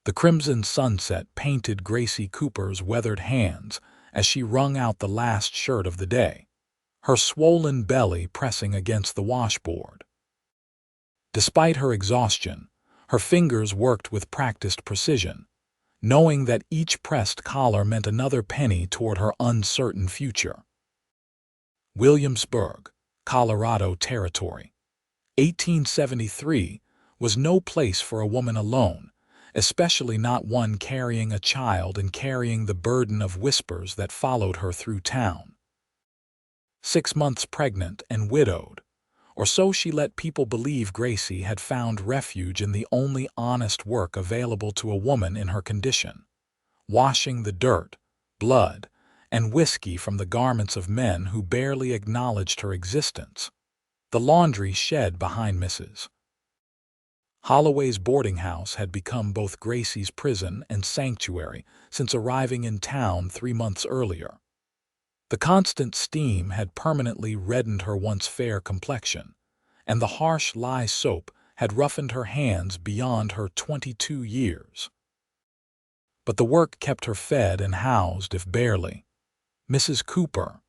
The crimson sunset painted Gracie Cooper's weathered hands as she wrung out the last shirt of the day, her swollen belly pressing against the washboard. Despite her exhaustion, her fingers worked with practiced precision, knowing that each pressed collar meant another penny toward her uncertain future. Williamsburg, Colorado Territory. 1873 was no place for a woman alone, especially not one carrying a child and carrying the burden of whispers that followed her through town. 6 months pregnant and widowed, or so she let people believe, Gracie had found refuge in the only honest work available to a woman in her condition, washing the dirt, blood, and whiskey from the garments of men who barely acknowledged her existence. The laundry shed behind Mrs. Holloway's boarding house had become both Gracie's prison and sanctuary since arriving in town 3 months earlier. The constant steam had permanently reddened her once fair complexion, and the harsh lye soap had roughened her hands beyond her 22 years. But the work kept her fed and housed, if barely. "Mrs. Cooper,"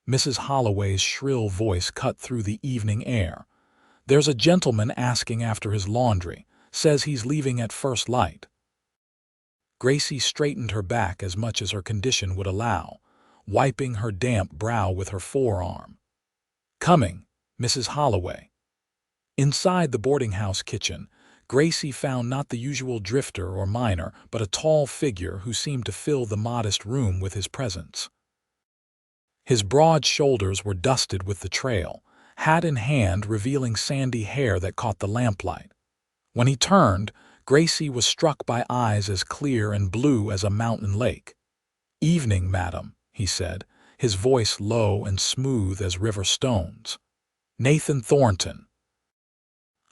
Mrs. Holloway's shrill voice cut through the evening air. "There's a gentleman asking after his laundry, says he's leaving at first light." Gracie straightened her back as much as her condition would allow, wiping her damp brow with her forearm. "Coming, Mrs. Holloway." Inside the boarding house kitchen, Gracie found not the usual drifter or miner, but a tall figure who seemed to fill the modest room with his presence. His broad shoulders were dusted with the trail, hat in hand revealing sandy hair that caught the lamplight. When he turned, Gracie was struck by eyes as clear and blue as a mountain lake. "Evening, madam," he said, his voice low and smooth as river stones. "Nathan Thornton."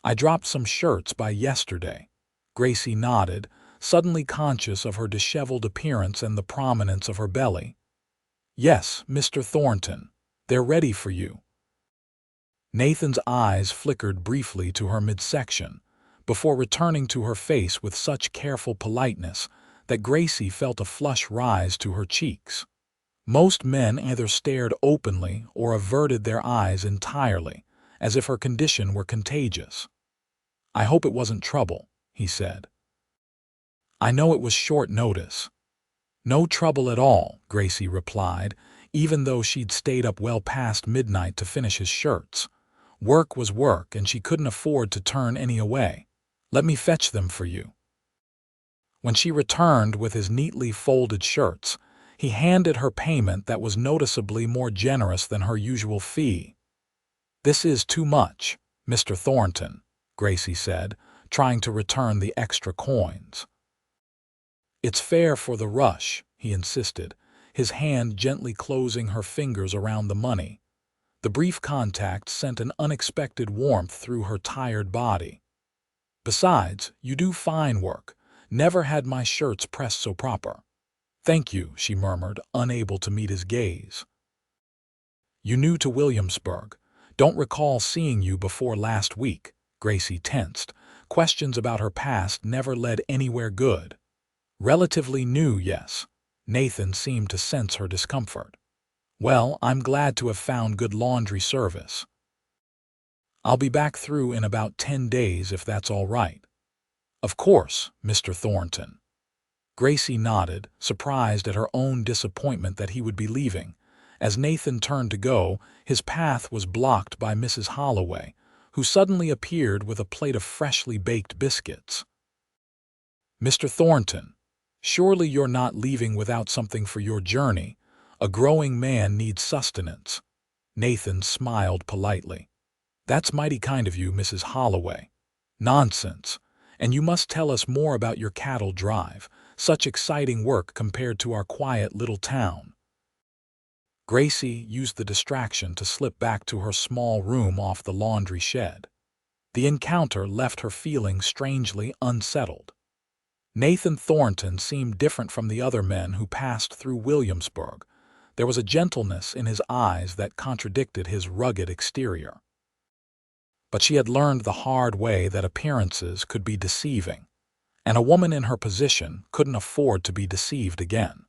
"I dropped some shirts by yesterday." Gracie nodded, suddenly conscious of her disheveled appearance and the prominence of her belly. "Yes, Mr. Thornton. They're ready for you." Nathan's eyes flickered briefly to her midsection, before returning to her face with such careful politeness that Gracie felt a flush rise to her cheeks. Most men either stared openly or averted their eyes entirely, as if her condition were contagious. "I hope it wasn't trouble," he said. "I know it was short notice." "No trouble at all," Gracie replied, even though she'd stayed up well past midnight to finish his shirts. Work was work, and she couldn't afford to turn any away. "Let me fetch them for you." When she returned with his neatly folded shirts, he handed her payment that was noticeably more generous than her usual fee. "This is too much, Mr. Thornton," Gracie said, trying to return the extra coins. "It's fair for the rush," he insisted, his hand gently closing her fingers around the money. The brief contact sent an unexpected warmth through her tired body. "Besides, you do fine work. Never had my shirts pressed so proper." "Thank you," she murmured, unable to meet his gaze. "You new to Williamsburg. Don't recall seeing you before last week." Gracie tensed. Questions about her past never led anywhere good. "Relatively new, yes." Nathan seemed to sense her discomfort. "Well, I'm glad to have found good laundry service. I'll be back through in about 10 days if that's all right." "Of course, Mr. Thornton." Gracie nodded, surprised at her own disappointment that he would be leaving. As Nathan turned to go, his path was blocked by Mrs. Holloway, who suddenly appeared with a plate of freshly baked biscuits. "Mr. Thornton, surely you're not leaving without something for your journey. A growing man needs sustenance." Nathan smiled politely. "That's mighty kind of you, Mrs. Holloway." "Nonsense. And you must tell us more about your cattle drive. Such exciting work compared to our quiet little town." Gracie used the distraction to slip back to her small room off the laundry shed. The encounter left her feeling strangely unsettled. Nathan Thornton seemed different from the other men who passed through Williamsburg. There was a gentleness in his eyes that contradicted his rugged exterior. But she had learned the hard way that appearances could be deceiving. and a woman in her position couldn't afford to be deceived again.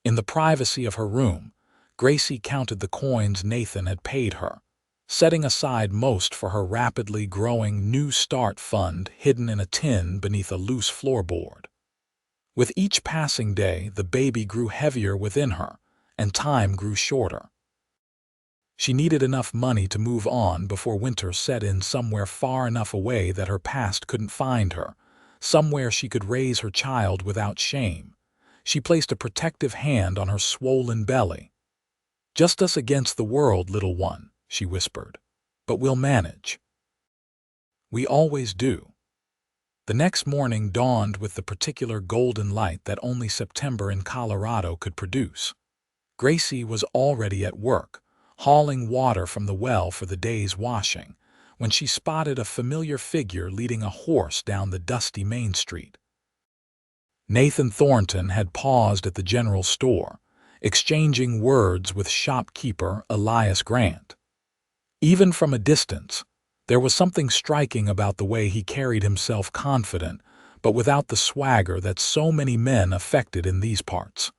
In the privacy of her room, Gracie counted the coins Nathan had paid her, setting aside most for her rapidly growing New Start fund hidden in a tin beneath a loose floorboard. With each passing day, the baby grew heavier within her, and time grew shorter. She needed enough money to move on before winter set in somewhere far enough away that her past couldn't find her, somewhere she could raise her child without shame. She placed a protective hand on her swollen belly. "Just us against the world, little one," she whispered. "But we'll manage. We always do." The next morning dawned with the particular golden light that only September in Colorado could produce. Gracie was already at work, hauling water from the well for the day's washing, when she spotted a familiar figure leading a horse down the dusty Main Street. Nathan Thornton had paused at the general store, exchanging words with shopkeeper Elias Grant. Even from a distance, there was something striking about the way he carried himself, confident, but without the swagger that so many men affected in these parts.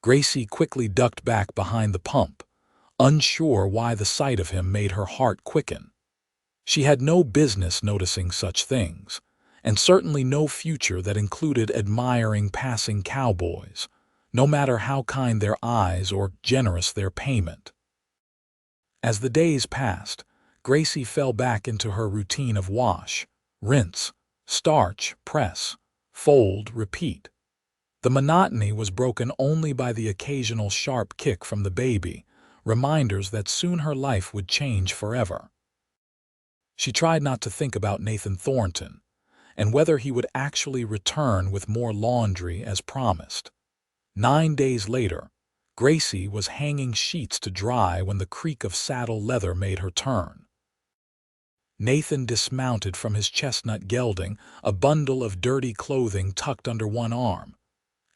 Gracie quickly ducked back behind the pump, unsure why the sight of him made her heart quicken. She had no business noticing such things, and certainly no future that included admiring passing cowboys, no matter how kind their eyes or generous their payment. As the days passed, Gracie fell back into her routine of wash, rinse, starch, press, fold, repeat. The monotony was broken only by the occasional sharp kick from the baby, reminders that soon her life would change forever. She tried not to think about Nathan Thornton, and whether he would actually return with more laundry as promised. 9 days later, Gracie was hanging sheets to dry when the creak of saddle leather made her turn. Nathan dismounted from his chestnut gelding, a bundle of dirty clothing tucked under one arm.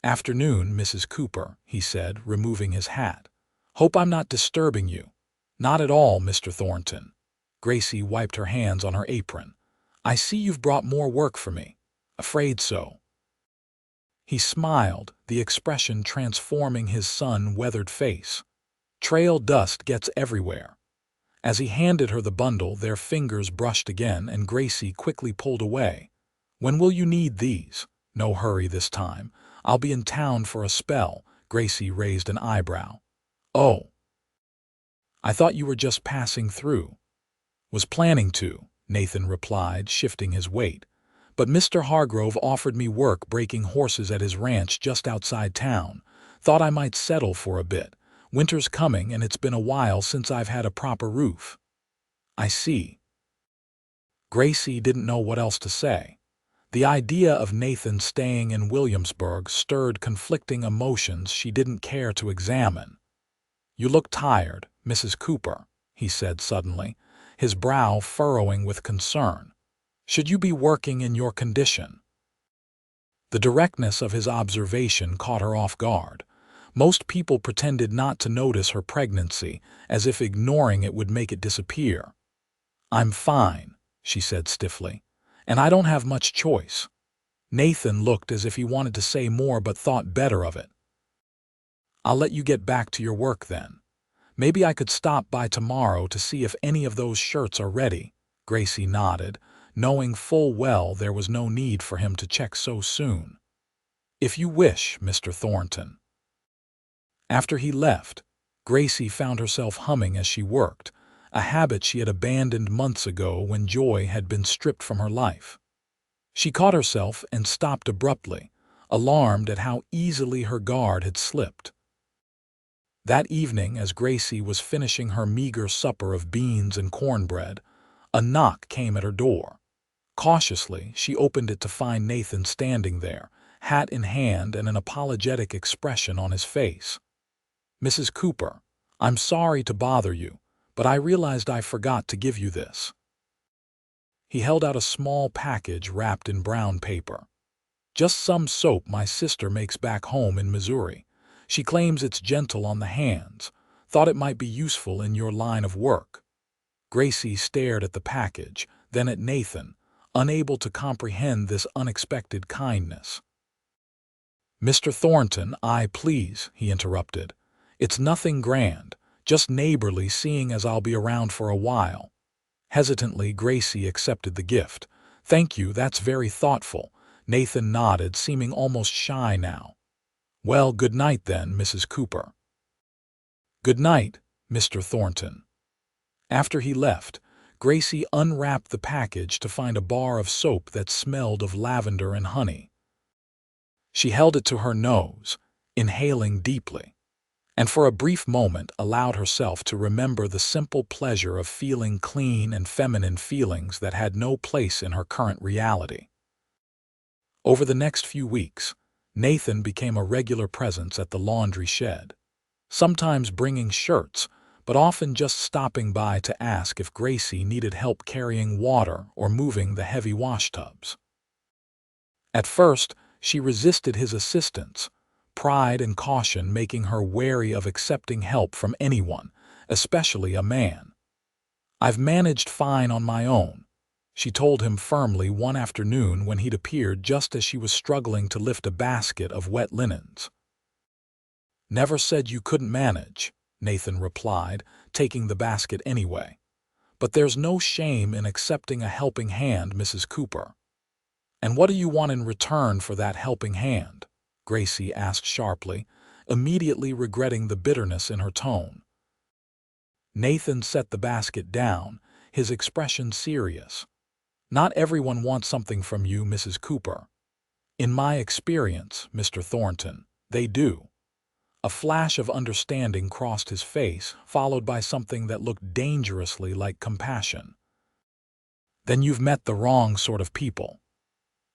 "Afternoon, Mrs. Cooper," he said, removing his hat. "Hope I'm not disturbing you." "Not at all, Mr. Thornton." Gracie wiped her hands on her apron. "I see you've brought more work for me." "Afraid so." He smiled, the expression transforming his sun-weathered face. "Trail dust gets everywhere." As he handed her the bundle, their fingers brushed again, and Gracie quickly pulled away. "When will you need these?" "No hurry this time. I'll be in town for a spell." Gracie raised an eyebrow. "Oh. I thought you were just passing through." "Was planning to," Nathan replied, shifting his weight. "But Mr. Hargrove offered me work breaking horses at his ranch just outside town. Thought I might settle for a bit. Winter's coming, and it's been a while since I've had a proper roof." "I see." Gracie didn't know what else to say. The idea of Nathan staying in Williamsburg stirred conflicting emotions she didn't care to examine. "You look tired, Mrs. Cooper," he said suddenly, his brow furrowing with concern. "Should you be working in your condition?" The directness of his observation caught her off guard. Most people pretended not to notice her pregnancy, as if ignoring it would make it disappear. "I'm fine," she said stiffly, "and I don't have much choice." Nathan looked as if he wanted to say more but thought better of it. "I'll let you get back to your work then. Maybe I could stop by tomorrow to see if any of those shirts are ready." Gracie nodded, knowing full well there was no need for him to check so soon. "If you wish, Mr. Thornton." After he left, Gracie found herself humming as she worked, a habit she had abandoned months ago when joy had been stripped from her life. She caught herself and stopped abruptly, alarmed at how easily her guard had slipped. That evening, as Gracie was finishing her meager supper of beans and cornbread, a knock came at her door. Cautiously, she opened it to find Nathan standing there, hat in hand and an apologetic expression on his face. "Mrs. Cooper, I'm sorry to bother you, but I realized I forgot to give you this." He held out a small package wrapped in brown paper. "Just some soap my sister makes back home in Missouri. She claims it's gentle on the hands. Thought it might be useful in your line of work." Gracie stared at the package, then at Nathan, unable to comprehend this unexpected kindness. "Mr. Thornton, please," he interrupted. "It's nothing grand, just neighborly, seeing as I'll be around for a while." Hesitantly, Gracie accepted the gift. "Thank you, that's very thoughtful." Nathan nodded, seeming almost shy now. "Well, good night then, Mrs. Cooper." "Good night, Mr. Thornton." After he left, Gracie unwrapped the package to find a bar of soap that smelled of lavender and honey. She held it to her nose, inhaling deeply, and for a brief moment allowed herself to remember the simple pleasure of feeling clean and feminine feelings that had no place in her current reality. Over the next few weeks, Nathan became a regular presence at the laundry shed, sometimes bringing shirts, but often just stopping by to ask if Gracie needed help carrying water or moving the heavy washtubs. At first, she resisted his assistance, pride and caution making her wary of accepting help from anyone, especially a man. "I've managed fine on my own," she told him firmly one afternoon when he'd appeared just as she was struggling to lift a basket of wet linens. "Never said you couldn't manage," Nathan replied, taking the basket anyway. "But there's no shame in accepting a helping hand, Mrs. Cooper." "And what do you want in return for that helping hand?" Gracie asked sharply, immediately regretting the bitterness in her tone. Nathan set the basket down, his expression serious. "Not everyone wants something from you, Mrs. Cooper. In my experience, Mr. Thornton, they do." A flash of understanding crossed his face, followed by something that looked dangerously like compassion. "Then you've met the wrong sort of people."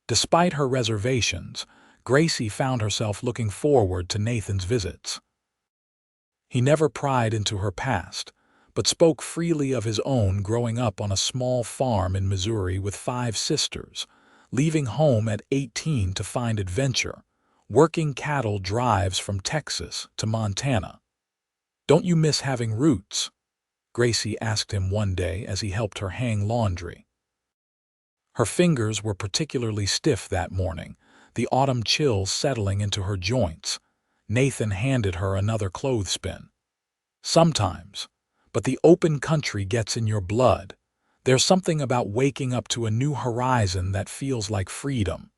Despite her reservations, Gracie found herself looking forward to Nathan's visits. He never pried into her past, but spoke freely of his own growing up on a small farm in Missouri with 5 sisters, leaving home at 18 to find adventure, working cattle drives from Texas to Montana. "Don't you miss having roots?" Gracie asked him one day as he helped her hang laundry. Her fingers were particularly stiff that morning, the autumn chill settling into her joints. Nathan handed her another clothespin. "Sometimes, but the open country gets in your blood. There's something about waking up to a new horizon that feels like freedom."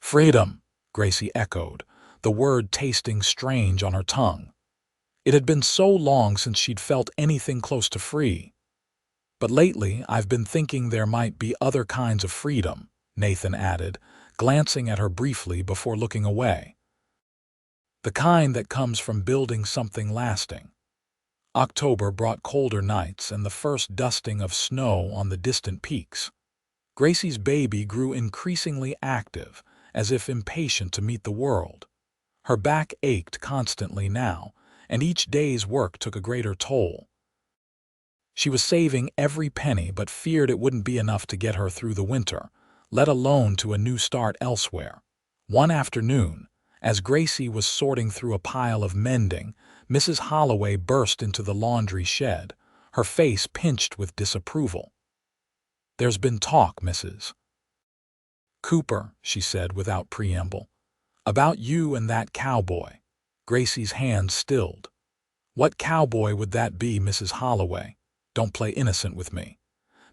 "Freedom," Gracie echoed, the word tasting strange on her tongue. It had been so long since she'd felt anything close to free. "But lately I've been thinking there might be other kinds of freedom," Nathan added, glancing at her briefly before looking away. "The kind that comes from building something lasting." October brought colder nights and the first dusting of snow on the distant peaks. Gracie's baby grew increasingly active, as if impatient to meet the world. Her back ached constantly now, and each day's work took a greater toll. She was saving every penny but feared it wouldn't be enough to get her through the winter, let alone to a new start elsewhere. One afternoon, as Gracie was sorting through a pile of mending, Mrs. Holloway burst into the laundry shed, her face pinched with disapproval. "There's been talk, Mrs. Cooper," she said without preamble, "about you and that cowboy." Gracie's hand stilled. "What cowboy would that be, Mrs. Holloway? Don't play innocent with me.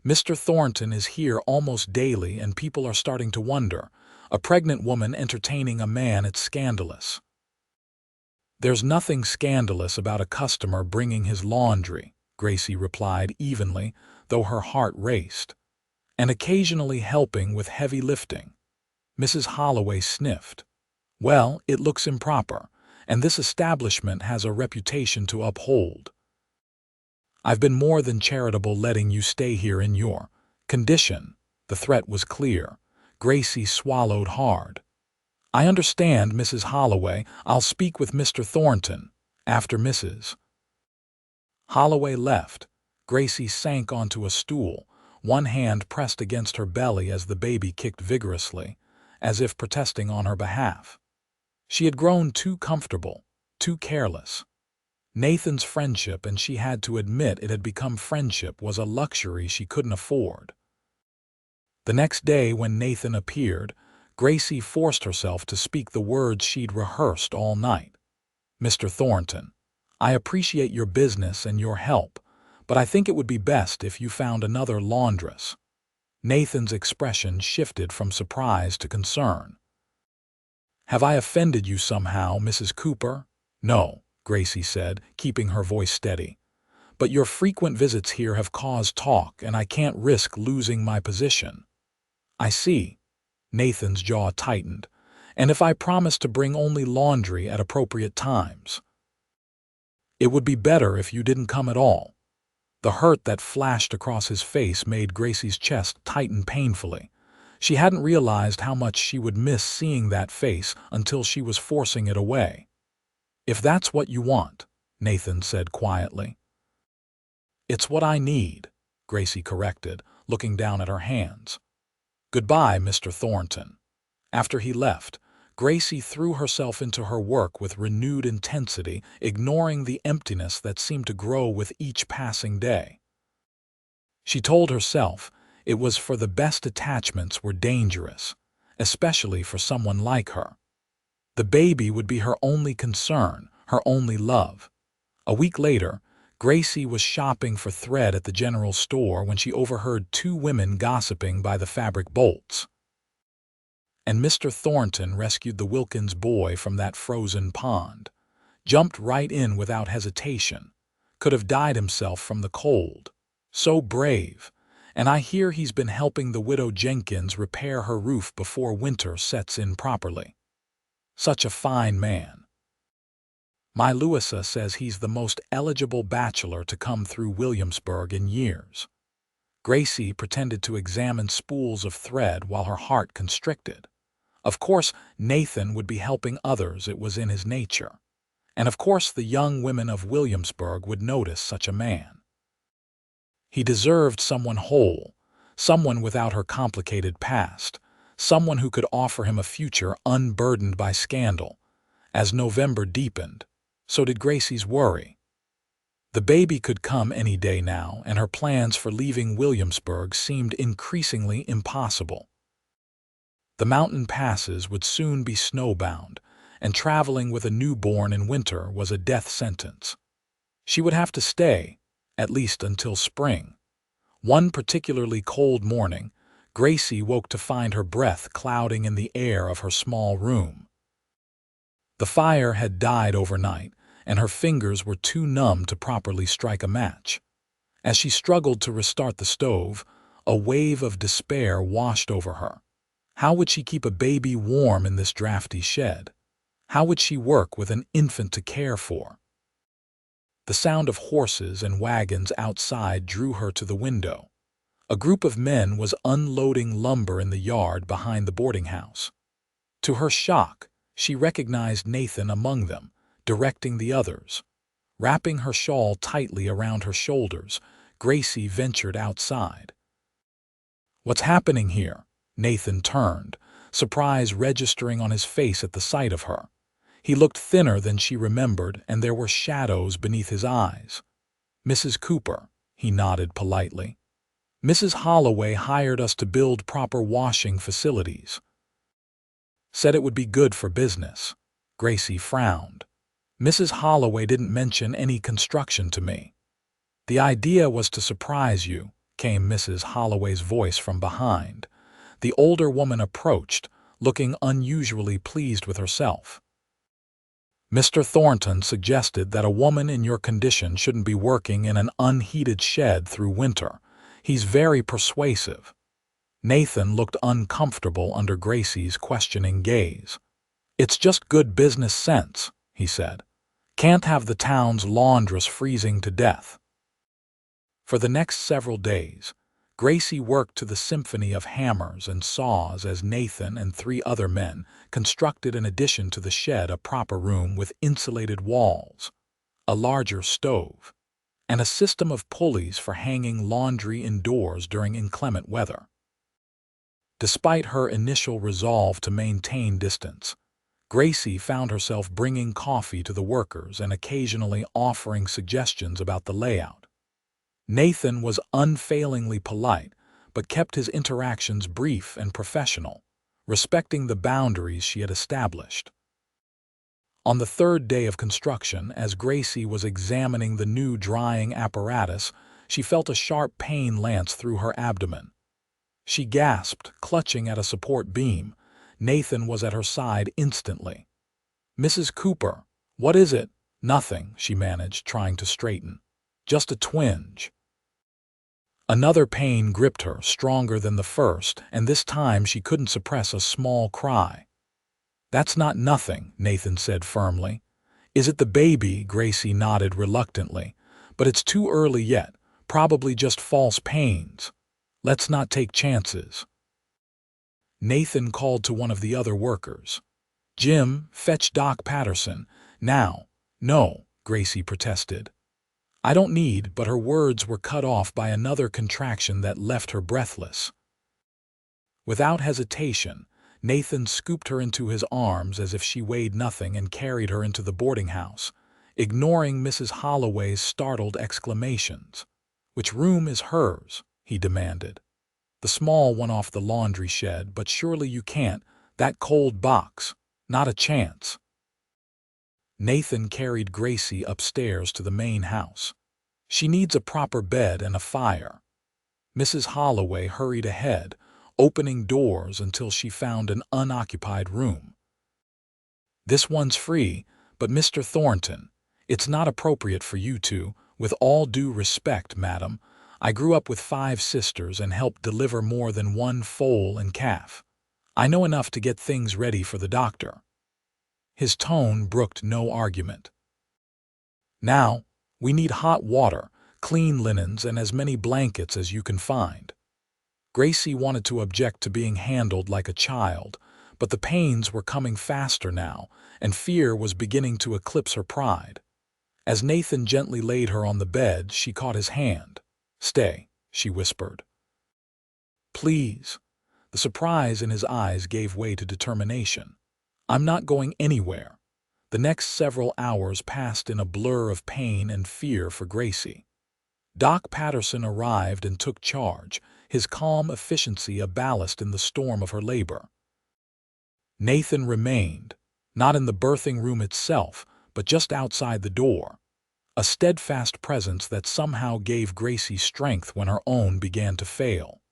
Mr. Thornton is here almost daily and people are starting to wonder. A pregnant woman entertaining a man, it's scandalous." "There's nothing scandalous about a customer bringing his laundry," Gracie replied evenly, though her heart raced. "And occasionally helping with heavy lifting." Mrs. Holloway sniffed. "Well, it looks improper, and this establishment has a reputation to uphold. I've been more than charitable letting you stay here in your condition." The threat was clear. Gracie swallowed hard. "I understand, Mrs. Holloway. I'll speak with Mr. Thornton." After Mrs. Holloway left, Gracie sank onto a stool, one hand pressed against her belly as the baby kicked vigorously, as if protesting on her behalf. She had grown too comfortable, too careless. Nathan's friendship, and she had to admit it had become friendship, was a luxury she couldn't afford. The next day, when Nathan appeared, Gracie forced herself to speak the words she'd rehearsed all night. "Mr. Thornton, I appreciate your business and your help, but I think it would be best if you found another laundress." Nathan's expression shifted from surprise to concern. "Have I offended you somehow, Mrs. Cooper?" "No," Gracie said, keeping her voice steady. "But your frequent visits here have caused talk, and I can't risk losing my position." "I see." Nathan's jaw tightened. "And if I promise to bring only laundry at appropriate times?" "It would be better if you didn't come at all." The hurt that flashed across his face made Gracie's chest tighten painfully. She hadn't realized how much she would miss seeing that face until she was forcing it away. "If that's what you want," Nathan said quietly. "It's what I need," Gracie corrected, looking down at her hands. "Goodbye, Mr. Thornton." After he left, Gracie threw herself into her work with renewed intensity, ignoring the emptiness that seemed to grow with each passing day. She told herself it was for the best attachments were dangerous, especially for someone like her. The baby would be her only concern, her only love. A week later, Gracie was shopping for thread at the general store when she overheard two women gossiping by the fabric bolts. "And Mr. Thornton rescued the Wilkins boy from that frozen pond. Jumped right in without hesitation. Could have died himself from the cold. So brave. And I hear he's been helping the widow Jenkins repair her roof before winter sets in properly. Such a fine man. My Louisa says he's the most eligible bachelor to come through Williamsburg in years." Gracie pretended to examine spools of thread while her heart constricted. Of course, Nathan would be helping others, it was in his nature. And of course the young women of Williamsburg would notice such a man. He deserved someone whole, someone without her complicated past, someone who could offer him a future unburdened by scandal. As November deepened, so did Gracie's worry. The baby could come any day now, and her plans for leaving Williamsburg seemed increasingly impossible. The mountain passes would soon be snowbound, and traveling with a newborn in winter was a death sentence. She would have to stay, at least until spring. One particularly cold morning, Gracie woke to find her breath clouding in the air of her small room. The fire had died overnight, and her fingers were too numb to properly strike a match. As she struggled to restart the stove, a wave of despair washed over her. How would she keep a baby warm in this drafty shed? How would she work with an infant to care for? The sound of horses and wagons outside drew her to the window. A group of men was unloading lumber in the yard behind the boarding house. To her shock, she recognized Nathan among them, directing the others. Wrapping her shawl tightly around her shoulders, Gracie ventured outside. "What's happening here?" Nathan turned, surprise registering on his face at the sight of her. He looked thinner than she remembered, and there were shadows beneath his eyes. "Mrs. Cooper," he nodded politely. "Mrs. Holloway hired us to build proper washing facilities. Said it would be good for business." Gracie frowned. "Mrs. Holloway didn't mention any construction to me." "The idea was to surprise you," came Mrs. Holloway's voice from behind. The older woman approached, looking unusually pleased with herself. "Mr. Thornton suggested that a woman in your condition shouldn't be working in an unheated shed through winter. He's very persuasive." Nathan looked uncomfortable under Gracie's questioning gaze. "It's just good business sense," he said. "Can't have the town's laundress freezing to death." For the next several days, Gracie worked to the symphony of hammers and saws as Nathan and 3 other men constructed in addition to the shed a proper room with insulated walls, a larger stove, and a system of pulleys for hanging laundry indoors during inclement weather. Despite her initial resolve to maintain distance, Gracie found herself bringing coffee to the workers and occasionally offering suggestions about the layout. Nathan was unfailingly polite, but kept his interactions brief and professional, respecting the boundaries she had established. On the third day of construction, as Gracie was examining the new drying apparatus, she felt a sharp pain lance through her abdomen. She gasped, clutching at a support beam. Nathan was at her side instantly. "Mrs. Cooper, what is it?" "Nothing," she managed, trying to straighten. "Just a twinge." Another pain gripped her, stronger than the first, and this time she couldn't suppress a small cry. "That's not nothing," Nathan said firmly. "Is it the baby?" Gracie nodded reluctantly. "But it's too early yet. Probably just false pains. Let's not take chances." Nathan called to one of the other workers. "Jim, fetch Doc Patterson. Now." "No," Gracie protested. "I don't need," but her words were cut off by another contraction that left her breathless. Without hesitation, Nathan scooped her into his arms as if she weighed nothing and carried her into the boarding house, ignoring Mrs. Holloway's startled exclamations. "Which room is hers?" he demanded. "The small one off the laundry shed, but surely you can't. That cold box. Not a chance." Nathan carried Gracie upstairs to the main house. "She needs a proper bed and a fire." Mrs. Holloway hurried ahead, opening doors until she found an unoccupied room. "This one's free, but Mr. Thornton, it's not appropriate for you two. With all due respect, madam, I grew up with 5 sisters and helped deliver more than one foal and calf. I know enough to get things ready for the doctor." His tone brooked no argument. "Now, we need hot water, clean linens, and as many blankets as you can find." Gracie wanted to object to being handled like a child, but the pains were coming faster now, and fear was beginning to eclipse her pride. As Nathan gently laid her on the bed, she caught his hand. "Stay," she whispered. "Please." The surprise in his eyes gave way to determination. "I'm not going anywhere." The next several hours passed in a blur of pain and fear for Gracie. Doc Patterson arrived and took charge, his calm efficiency a ballast in the storm of her labor. Nathan remained, not in the birthing room itself, but just outside the door, a steadfast presence that somehow gave Gracie strength when her own began to fail.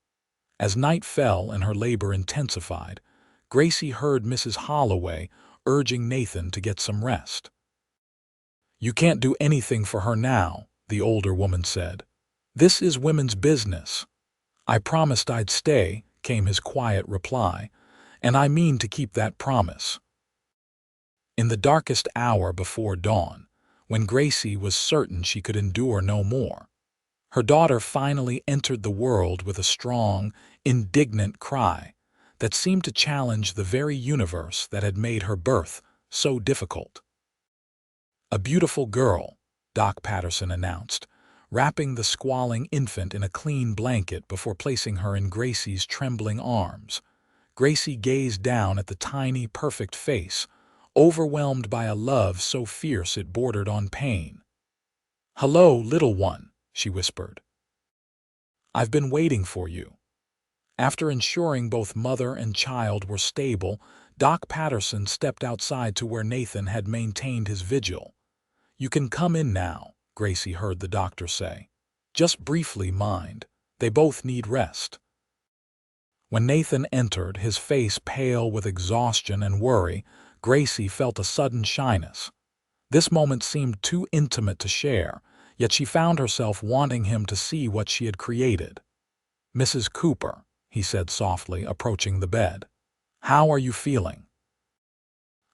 As night fell and her labor intensified, Gracie heard Mrs. Holloway urging Nathan to get some rest. "You can't do anything for her now," the older woman said. "This is women's business." "I promised I'd stay," came his quiet reply, "and I mean to keep that promise." In the darkest hour before dawn, when Gracie was certain she could endure no more, her daughter finally entered the world with a strong, indignant cry that seemed to challenge the very universe that had made her birth so difficult. "A beautiful girl," Doc Patterson announced, wrapping the squalling infant in a clean blanket before placing her in Gracie's trembling arms. Gracie gazed down at the tiny, perfect face, overwhelmed by a love so fierce it bordered on pain. "Hello, little one," she whispered. "I've been waiting for you." After ensuring both mother and child were stable, Doc Patterson stepped outside to where Nathan had maintained his vigil. "You can come in now," Gracie heard the doctor say. "Just briefly, mind. They both need rest." When Nathan entered, his face pale with exhaustion and worry, Gracie felt a sudden shyness. This moment seemed too intimate to share, yet she found herself wanting him to see what she had created. "Mrs. Cooper," he said softly, approaching the bed. "How are you feeling?"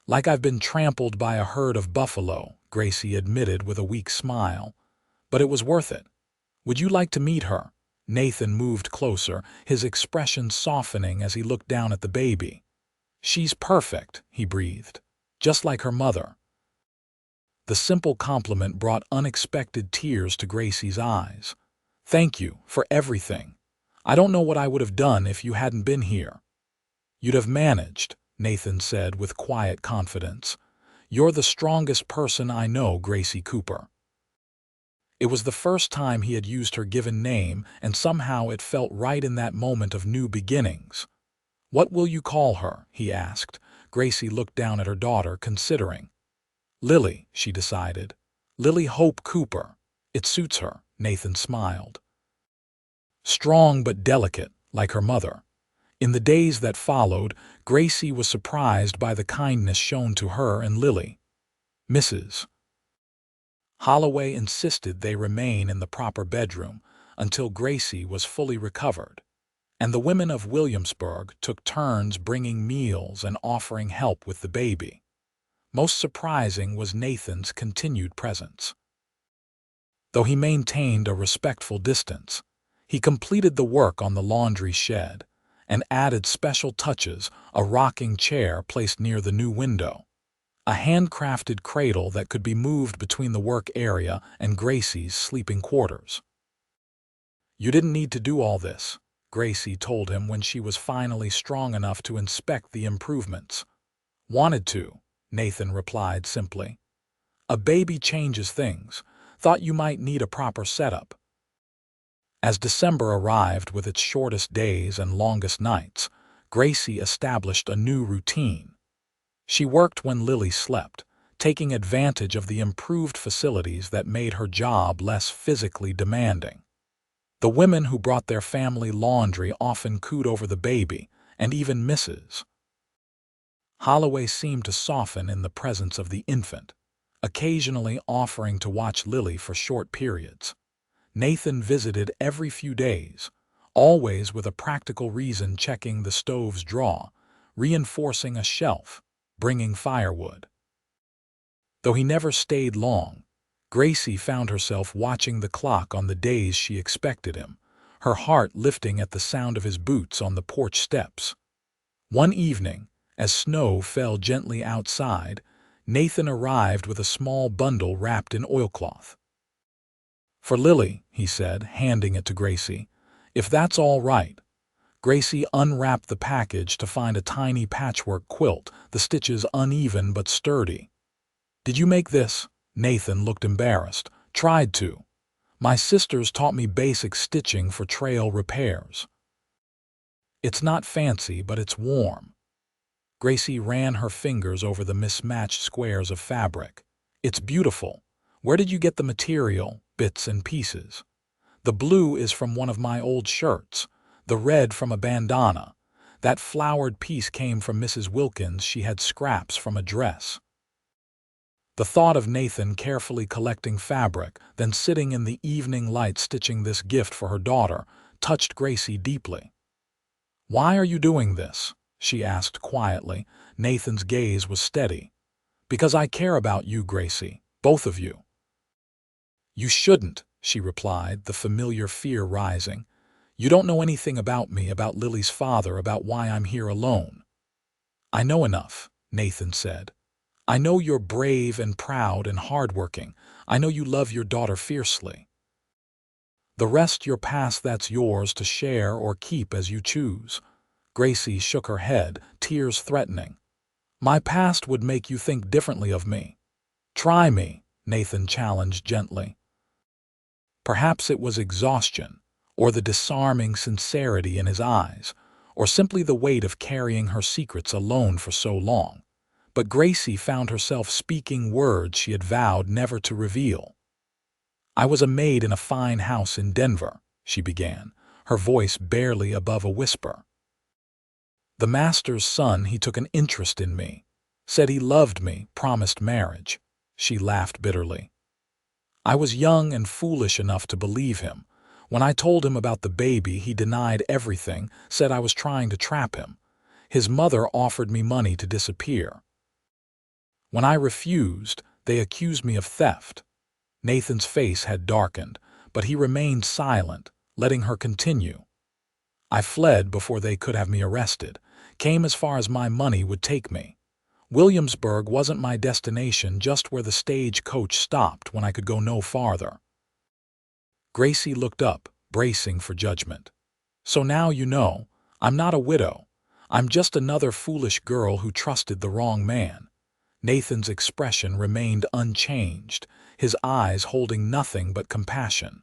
"Like I've been trampled by a herd of buffalo," Gracie admitted with a weak smile. "But it was worth it. Would you like to meet her?" Nathan moved closer, his expression softening as he looked down at the baby. "She's perfect," he breathed. "Just like her mother." The simple compliment brought unexpected tears to Gracie's eyes. "Thank you for everything. I don't know what I would have done if you hadn't been here." "You'd have managed," Nathan said with quiet confidence. "You're the strongest person I know, Gracie Cooper." It was the first time he had used her given name, and somehow it felt right in that moment of new beginnings. "What will you call her?" he asked. Gracie looked down at her daughter, considering. "Lily," she decided. "Lily Hope Cooper. It suits her." Nathan smiled. Strong but delicate, like her mother. In the days that followed, Gracie was surprised by the kindness shown to her and Lily. Mrs. Holloway insisted they remain in the proper bedroom until Gracie was fully recovered, and the women of Williamsburg took turns bringing meals and offering help with the baby. Most surprising was Nathan's continued presence. Though he maintained a respectful distance, he completed the work on the laundry shed and added special touches: a rocking chair placed near the new window, a handcrafted cradle that could be moved between the work area and Gracie's sleeping quarters. "You didn't need to do all this," Gracie told him when she was finally strong enough to inspect the improvements. "Wanted to," Nathan replied simply. "A baby changes things. Thought you might need a proper setup." As December arrived with its shortest days and longest nights, Gracie established a new routine. She worked when Lily slept, taking advantage of the improved facilities that made her job less physically demanding. The women who brought their family laundry often cooed over the baby, and even Mrs. Holloway seemed to soften in the presence of the infant, occasionally offering to watch Lily for short periods. Nathan visited every few days, always with a practical reason: checking the stove's drawer, reinforcing a shelf, bringing firewood. Though he never stayed long, Gracie found herself watching the clock on the days she expected him, her heart lifting at the sound of his boots on the porch steps. One evening, as snow fell gently outside, Nathan arrived with a small bundle wrapped in oilcloth. "For Lily," he said, handing it to Gracie. "If that's all right." Gracie unwrapped the package to find a tiny patchwork quilt, the stitches uneven but sturdy. "Did you make this?" Nathan looked embarrassed. "Tried to. My sisters taught me basic stitching for trail repairs." "It's not fancy, but it's warm." Gracie ran her fingers over the mismatched squares of fabric. "It's beautiful. Where did you get the material, bits and pieces?" "The blue is from one of my old shirts, the red from a bandana. That flowered piece came from Mrs. Wilkins. She had scraps from a dress." The thought of Nathan carefully collecting fabric, then sitting in the evening light stitching this gift for her daughter, touched Gracie deeply. "Why are you doing this?" she asked quietly. Nathan's gaze was steady. "Because I care about you, Gracie, both of you." "You shouldn't," she replied, the familiar fear rising. "You don't know anything about me, about Lily's father, about why I'm here alone." "I know enough," Nathan said. "I know you're brave and proud and hardworking. I know you love your daughter fiercely. The rest, your past, that's yours to share or keep as you choose." Gracie shook her head, tears threatening. "My past would make you think differently of me." "Try me," Nathan challenged gently. Perhaps it was exhaustion, or the disarming sincerity in his eyes, or simply the weight of carrying her secrets alone for so long. But Gracie found herself speaking words she had vowed never to reveal. "I was a maid in a fine house in Denver," she began, her voice barely above a whisper. "The master's son, he took an interest in me, said he loved me, promised marriage." She laughed bitterly. "I was young and foolish enough to believe him. When I told him about the baby, he denied everything, said I was trying to trap him. His mother offered me money to disappear. When I refused, they accused me of theft." Nathan's face had darkened, but he remained silent, letting her continue. "I fled before they could have me arrested, came as far as my money would take me. Williamsburg wasn't my destination, just where the stagecoach stopped when I could go no farther." Gracie looked up, bracing for judgment. "So now you know, I'm not a widow. I'm just another foolish girl who trusted the wrong man." Nathan's expression remained unchanged, his eyes holding nothing but compassion.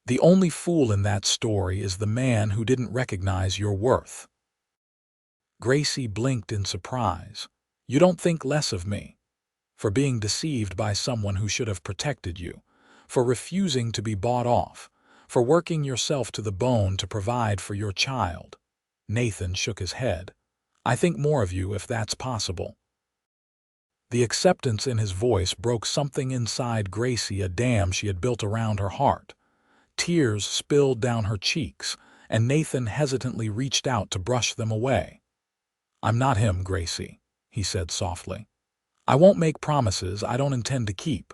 The only fool in that story is the man who didn't recognize your worth. Gracie blinked in surprise. You don't think less of me? For being deceived by someone who should have protected you, for refusing to be bought off, for working yourself to the bone to provide for your child. Nathan shook his head. I think more of you if that's possible. The acceptance in his voice broke something inside Gracie, a dam she had built around her heart. Tears spilled down her cheeks, and Nathan hesitantly reached out to brush them away. I'm not him, Gracie, he said softly. I won't make promises I don't intend to keep.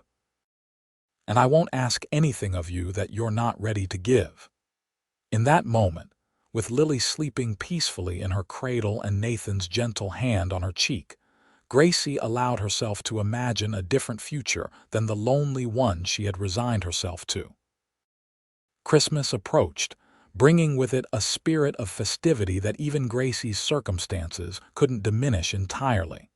And I won't ask anything of you that you're not ready to give. In that moment, with Lily sleeping peacefully in her cradle and Nathan's gentle hand on her cheek, Gracie allowed herself to imagine a different future than the lonely one she had resigned herself to. Christmas approached, bringing with it a spirit of festivity that even Gracie's circumstances couldn't diminish entirely.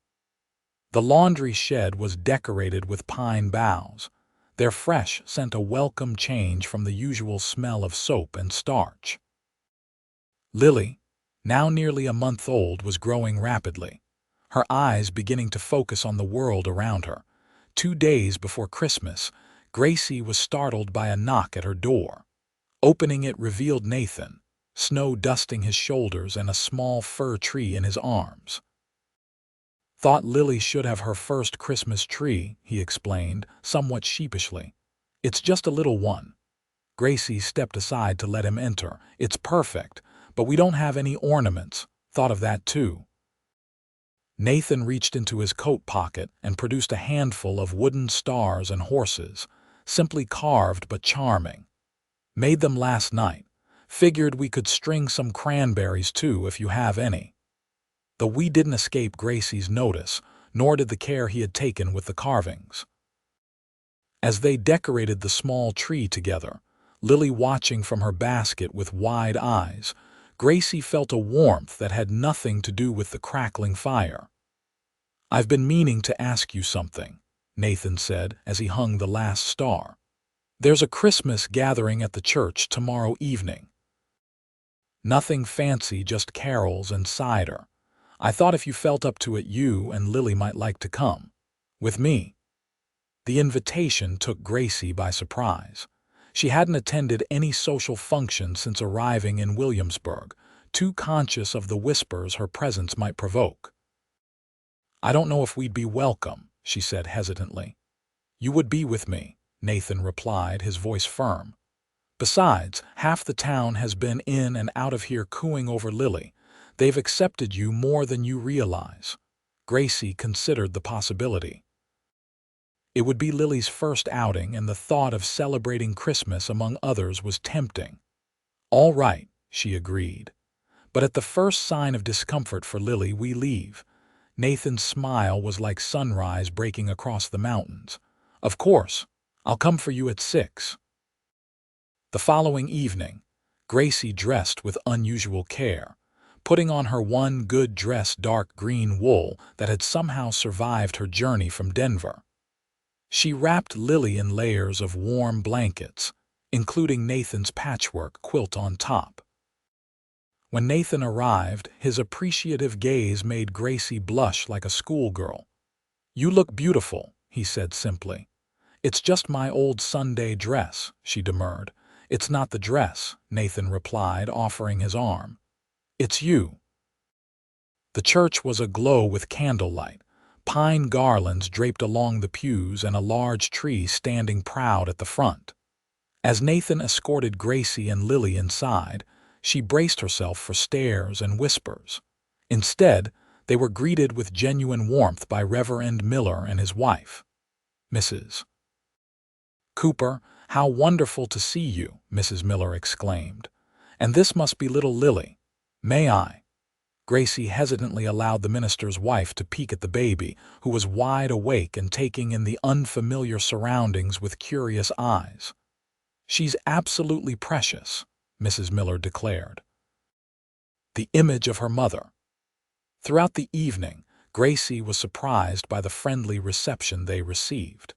The laundry shed was decorated with pine boughs. Their fresh scent a welcome change from the usual smell of soap and starch. Lily, now nearly a month old, was growing rapidly, her eyes beginning to focus on the world around her. 2 days before Christmas, Gracie was startled by a knock at her door. Opening it revealed Nathan, snow dusting his shoulders and a small fir tree in his arms. Thought Lily should have her first Christmas tree, he explained, somewhat sheepishly. It's just a little one. Gracie stepped aside to let him enter. It's perfect, but we don't have any ornaments. Thought of that too. Nathan reached into his coat pocket and produced a handful of wooden stars and horses, simply carved but charming. Made them last night. Figured we could string some cranberries too if you have any. Though we didn't escape Gracie's notice, nor did the care he had taken with the carvings. As they decorated the small tree together, Lily watching from her basket with wide eyes, Gracie felt a warmth that had nothing to do with the crackling fire. I've been meaning to ask you something, Nathan said as he hung the last star. There's a Christmas gathering at the church tomorrow evening. Nothing fancy, just carols and cider. I thought if you felt up to it, you and Lily might like to come. With me. The invitation took Gracie by surprise. She hadn't attended any social function since arriving in Williamsburg, too conscious of the whispers her presence might provoke. I don't know if we'd be welcome, she said hesitantly. You would be with me, Nathan replied, his voice firm. Besides, half the town has been in and out of here cooing over Lily. They've accepted you more than you realize. Gracie considered the possibility. It would be Lily's first outing, and the thought of celebrating Christmas among others was tempting. All right, she agreed. But at the first sign of discomfort for Lily, we leave. Nathan's smile was like sunrise breaking across the mountains. Of course, I'll come for you at 6. The following evening, Gracie dressed with unusual care, putting on her one good dress, dark green wool that had somehow survived her journey from Denver. She wrapped Lily in layers of warm blankets, including Nathan's patchwork quilt on top. When Nathan arrived, his appreciative gaze made Gracie blush like a schoolgirl. You look beautiful, he said simply. It's just my old Sunday dress, she demurred. It's not the dress, Nathan replied, offering his arm. It's you. The church was aglow with candlelight, pine garlands draped along the pews and a large tree standing proud at the front. As Nathan escorted Gracie and Lily inside, she braced herself for stares and whispers. Instead, they were greeted with genuine warmth by Reverend Miller and his wife. Mrs. Cooper, how wonderful to see you, Mrs. Miller exclaimed. And this must be little Lily. May I? Gracie hesitantly allowed the minister's wife to peek at the baby, who was wide awake and taking in the unfamiliar surroundings with curious eyes. She's absolutely precious, Mrs. Miller declared. The image of her mother. Throughout the evening, Gracie was surprised by the friendly reception they received.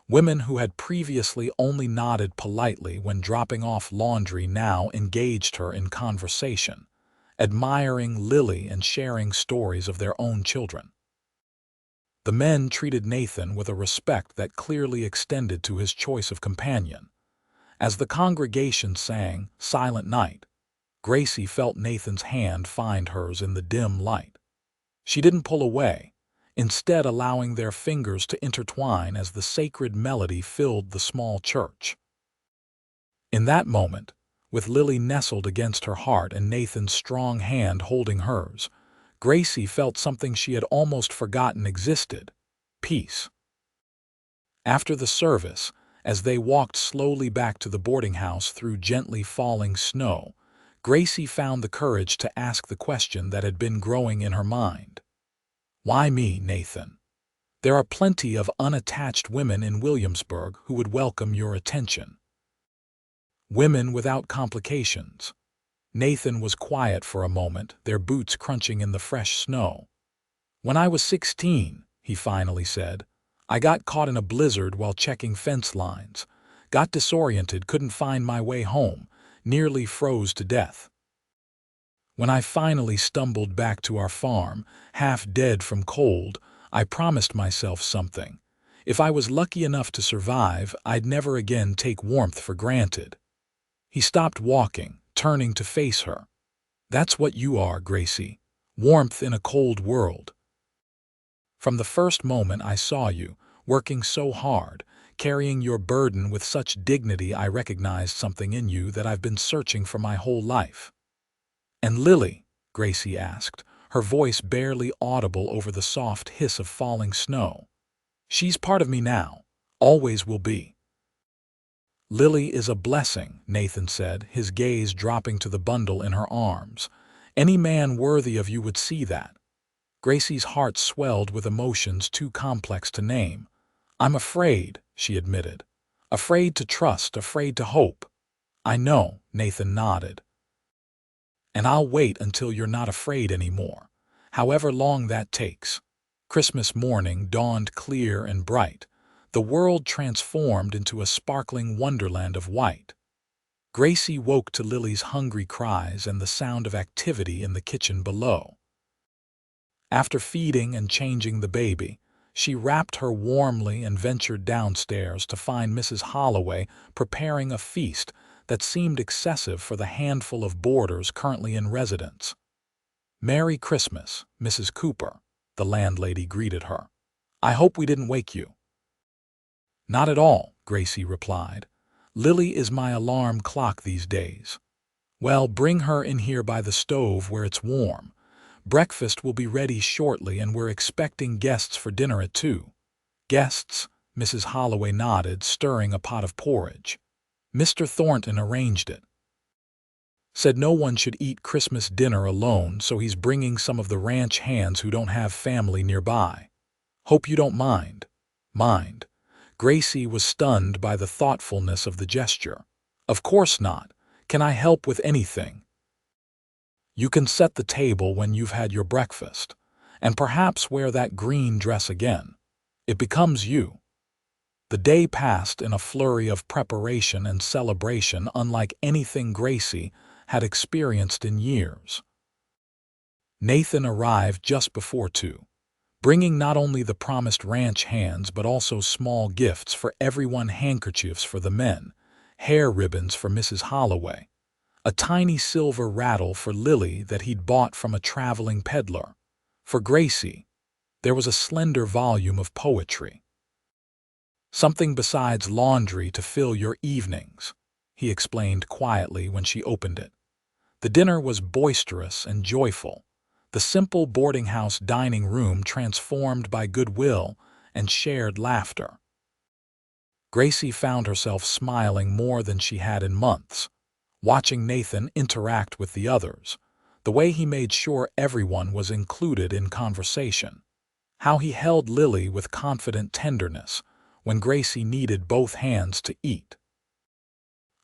Women who had previously only nodded politely when dropping off laundry now engaged her in conversation, admiring Lily and sharing stories of their own children. The men treated Nathan with a respect that clearly extended to his choice of companion. As the congregation sang "Silent Night," Gracie felt Nathan's hand find hers in the dim light. She didn't pull away, instead allowing their fingers to intertwine as the sacred melody filled the small church. In that moment, with Lily nestled against her heart and Nathan's strong hand holding hers, Gracie felt something she had almost forgotten existed: peace. After the service, as they walked slowly back to the boarding house through gently falling snow, Gracie found the courage to ask the question that had been growing in her mind. "Why me, Nathan? There are plenty of unattached women in Williamsburg who would welcome your attention. Women without complications." Nathan was quiet for a moment, their boots crunching in the fresh snow. "When I was 16, he finally said, I got caught in a blizzard while checking fence lines, got disoriented, couldn't find my way home, nearly froze to death. When I finally stumbled back to our farm, half dead from cold, I promised myself something. If I was lucky enough to survive, I'd never again take warmth for granted." He stopped walking, turning to face her. "That's what you are, Gracie. Warmth in a cold world. From the first moment I saw you, working so hard, carrying your burden with such dignity, I recognized something in you that I've been searching for my whole life." "And Lily?" Gracie asked, her voice barely audible over the soft hiss of falling snow. "She's part of me now, always will be." "Lily is a blessing," Nathan said, his gaze dropping to the bundle in her arms. "Any man worthy of you would see that." Gracie's heart swelled with emotions too complex to name. "I'm afraid," she admitted. "Afraid to trust, afraid to hope." "I know," Nathan nodded. "And I'll wait until you're not afraid anymore, however long that takes." Christmas morning dawned clear and bright, the world transformed into a sparkling wonderland of white. Gracie woke to Lily's hungry cries and the sound of activity in the kitchen below. After feeding and changing the baby, she wrapped her warmly and ventured downstairs to find Mrs. Holloway preparing a feast that seemed excessive for the handful of boarders currently in residence. "Merry Christmas, Mrs. Cooper," the landlady greeted her. "I hope we didn't wake you." "Not at all," Gracie replied. "Lily is my alarm clock these days." "Well, bring her in here by the stove where it's warm. Breakfast will be ready shortly and we're expecting guests for dinner at 2. "Guests?" Mrs. Holloway nodded, stirring a pot of porridge. "Mr. Thornton arranged it. Said no one should eat Christmas dinner alone, so he's bringing some of the ranch hands who don't have family nearby. Hope you don't mind." "Mind?" Gracie was stunned by the thoughtfulness of the gesture. "Of course not. Can I help with anything?" "You can set the table when you've had your breakfast, and perhaps wear that green dress again. It becomes you." The day passed in a flurry of preparation and celebration unlike anything Gracie had experienced in years. Nathan arrived just before 2, bringing not only the promised ranch hands but also small gifts for everyone: handkerchiefs for the men, hair ribbons for Mrs. Holloway, a tiny silver rattle for Lily that he'd bought from a traveling peddler. For Gracie, there was a slender volume of poetry. "Something besides laundry to fill your evenings," he explained quietly when she opened it. The dinner was boisterous and joyful, the simple boarding house dining room transformed by goodwill and shared laughter. Gracie found herself smiling more than she had in months, watching Nathan interact with the others, the way he made sure everyone was included in conversation, how he held Lily with confident tenderness when Gracie needed both hands to eat.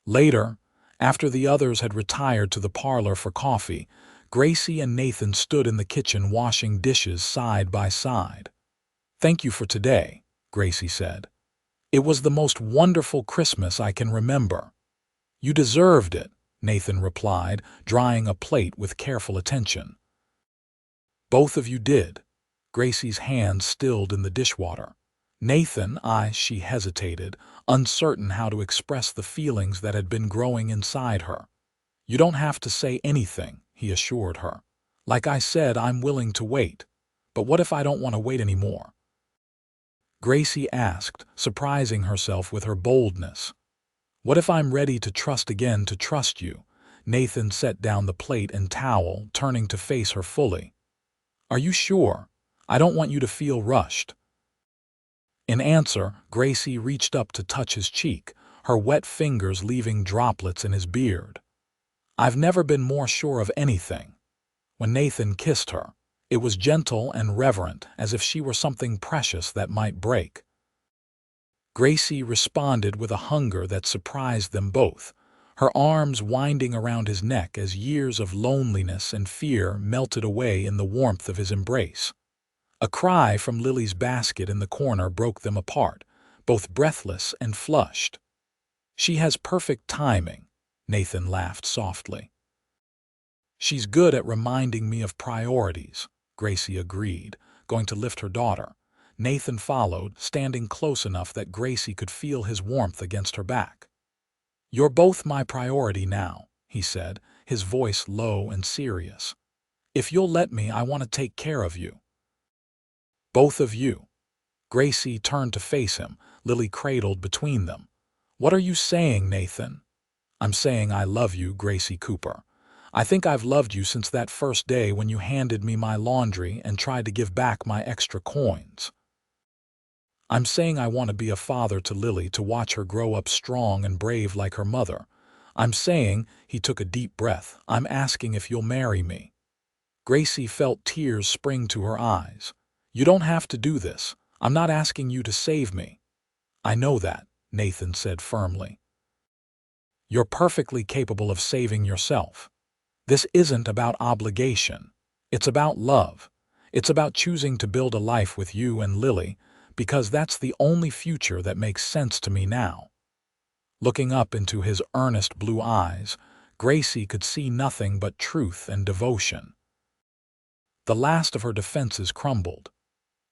Later, after the others had retired to the parlor for coffee, Gracie and Nathan stood in the kitchen washing dishes side by side. "Thank you for today," Gracie said. It was the most wonderful Christmas I can remember." "You deserved it," Nathan replied, drying a plate with careful attention. "Both of you did." Gracie's hands stilled in the dishwater. "Nathan, she hesitated, uncertain how to express the feelings that had been growing inside her. "You don't have to say anything," he assured her. "Like I said, I'm willing to wait. But what if I don't want to wait anymore?" Gracie asked, surprising herself with her boldness. "What if I'm ready to trust again, to trust you?" Nathan set down the plate and towel, turning to face her fully. "Are you sure? I don't want you to feel rushed." In answer, Gracie reached up to touch his cheek, her wet fingers leaving droplets in his beard. "I've never been more sure of anything." When Nathan kissed her, it was gentle and reverent, as if she were something precious that might break. Gracie responded with a hunger that surprised them both, her arms winding around his neck as years of loneliness and fear melted away in the warmth of his embrace. A cry from Lily's basket in the corner broke them apart, both breathless and flushed. "She has perfect timing," Nathan laughed softly. "She's good at reminding me of priorities," Gracie agreed, going to lift her daughter. Nathan followed, standing close enough that Gracie could feel his warmth against her back. "You're both my priority now," he said, his voice low and serious. "If you'll let me, I want to take care of you." "Both of you." Gracie turned to face him, Lily cradled between them. "What are you saying, Nathan?" "I'm saying I love you, Gracie Cooper. I think I've loved you since that first day when you handed me my laundry and tried to give back my extra coins. I'm saying I want to be a father to Lily, to watch her grow up strong and brave like her mother. I'm saying," he took a deep breath, "I'm asking if you'll marry me." Gracie felt tears spring to her eyes. "You don't have to do this. I'm not asking you to save me." "I know that," Nathan said firmly. "You're perfectly capable of saving yourself. This isn't about obligation. It's about love. It's about choosing to build a life with you and Lily, because that's the only future that makes sense to me now." Looking up into his earnest blue eyes, Gracie could see nothing but truth and devotion. The last of her defenses crumbled.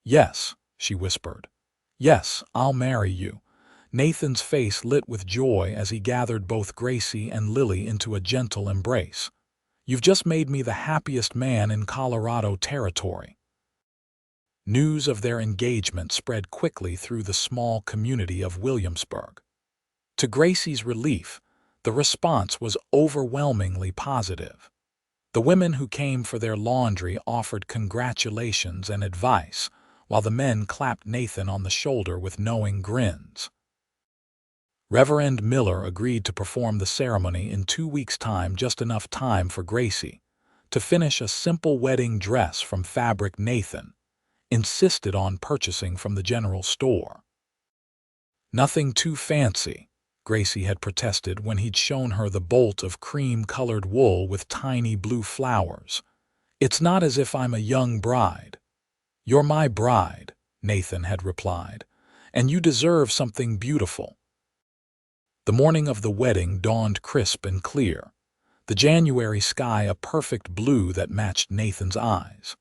"Yes," she whispered. "Yes, I'll marry you." Nathan's face lit with joy as he gathered both Gracie and Lily into a gentle embrace. "You've just made me the happiest man in Colorado territory." News of their engagement spread quickly through the small community of Williamsburg. To Gracie's relief, the response was overwhelmingly positive. The women who came for their laundry offered congratulations and advice, while the men clapped Nathan on the shoulder with knowing grins. Reverend Miller agreed to perform the ceremony in 2 weeks' time, just enough time for Gracie to finish a simple wedding dress from fabric Nathan insisted on purchasing from the general store. "Nothing too fancy," Gracie had protested when he'd shown her the bolt of cream-colored wool with tiny blue flowers. "It's not as if I'm a young bride." "You're my bride," Nathan had replied, "and you deserve something beautiful." The morning of the wedding dawned crisp and clear, the January sky a perfect blue that matched Nathan's eyes.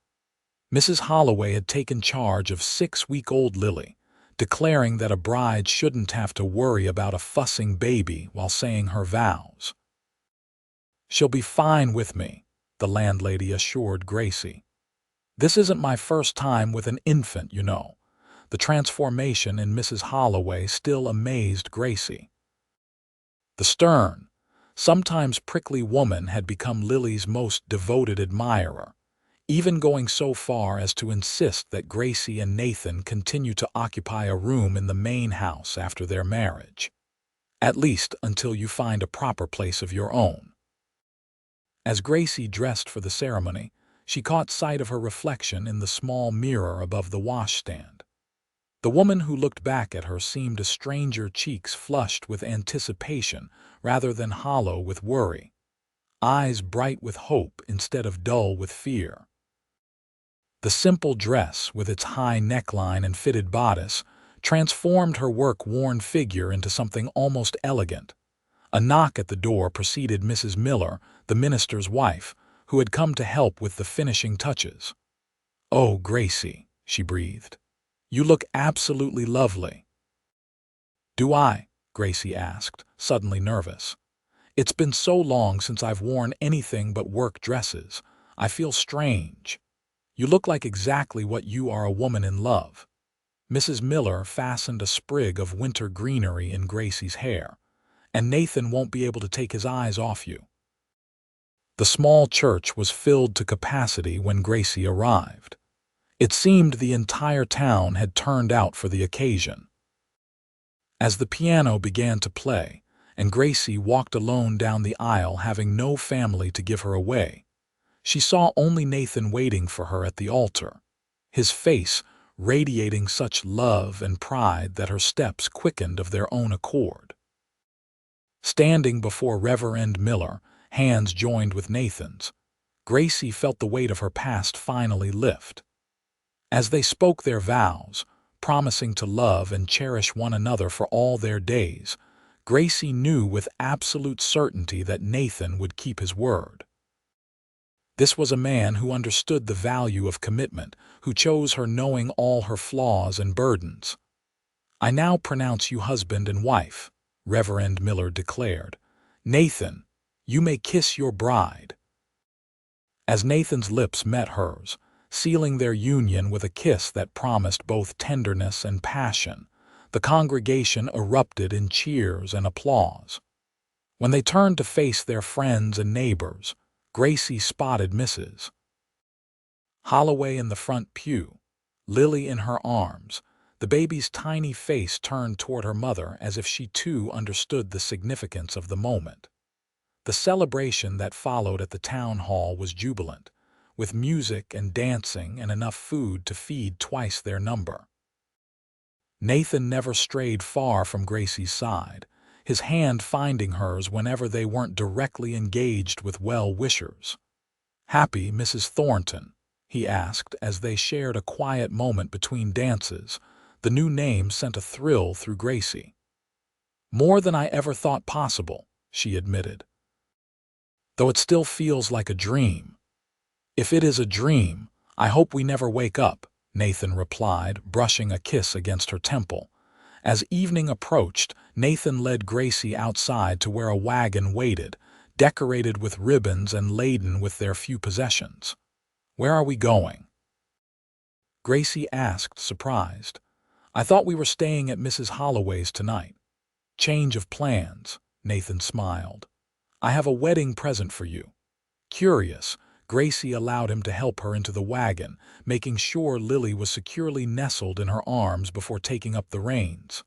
Mrs. Holloway had taken charge of 6-week-old Lily, declaring that a bride shouldn't have to worry about a fussing baby while saying her vows. "She'll be fine with me," the landlady assured Gracie. "This isn't my first time with an infant, you know." The transformation in Mrs. Holloway still amazed Gracie. The stern, sometimes prickly woman had become Lily's most devoted admirer, even going so far as to insist that Gracie and Nathan continue to occupy a room in the main house after their marriage, at least until you find a proper place of your own. As Gracie dressed for the ceremony, she caught sight of her reflection in the small mirror above the washstand. The woman who looked back at her seemed a stranger, cheeks flushed with anticipation rather than hollow with worry, eyes bright with hope instead of dull with fear. The simple dress, with its high neckline and fitted bodice, transformed her work-worn figure into something almost elegant. A knock at the door preceded Mrs. Miller, the minister's wife, who had come to help with the finishing touches. "Oh, Gracie," she breathed. "You look absolutely lovely." "Do I?" Gracie asked, suddenly nervous. "It's been so long since I've worn anything but work dresses. I feel strange." "You look like exactly what you are, a woman in love." Mrs. Miller fastened a sprig of winter greenery in Gracie's hair. "And Nathan won't be able to take his eyes off you." The small church was filled to capacity when Gracie arrived. It seemed the entire town had turned out for the occasion. As the piano began to play, and Gracie walked alone down the aisle having no family to give her away, she saw only Nathan waiting for her at the altar, his face radiating such love and pride that her steps quickened of their own accord. Standing before Reverend Miller, hands joined with Nathan's, Gracie felt the weight of her past finally lift. As they spoke their vows, promising to love and cherish one another for all their days, Gracie knew with absolute certainty that Nathan would keep his word. This was a man who understood the value of commitment, who chose her knowing all her flaws and burdens. "I now pronounce you husband and wife," Reverend Miller declared. "Nathan, you may kiss your bride." As Nathan's lips met hers, sealing their union with a kiss that promised both tenderness and passion, the congregation erupted in cheers and applause. When they turned to face their friends and neighbors, Gracie spotted Mrs. Holloway in the front pew, Lily in her arms, the baby's tiny face turned toward her mother as if she too understood the significance of the moment. The celebration that followed at the town hall was jubilant, with music and dancing and enough food to feed twice their number. Nathan never strayed far from Gracie's side, his hand finding hers whenever they weren't directly engaged with well-wishers. "Happy Mrs. Thornton?" he asked as they shared a quiet moment between dances. The new name sent a thrill through Gracie. "More than I ever thought possible," she admitted. "Though it still feels like a dream." "If it is a dream, I hope we never wake up," Nathan replied, brushing a kiss against her temple. As evening approached, Nathan led Gracie outside to where a wagon waited, decorated with ribbons and laden with their few possessions. "Where are we going?" Gracie asked, surprised. "I thought we were staying at Mrs. Holloway's tonight." "Change of plans," Nathan smiled. "I have a wedding present for you." Curious, Gracie allowed him to help her into the wagon, making sure Lily was securely nestled in her arms before taking up the reins.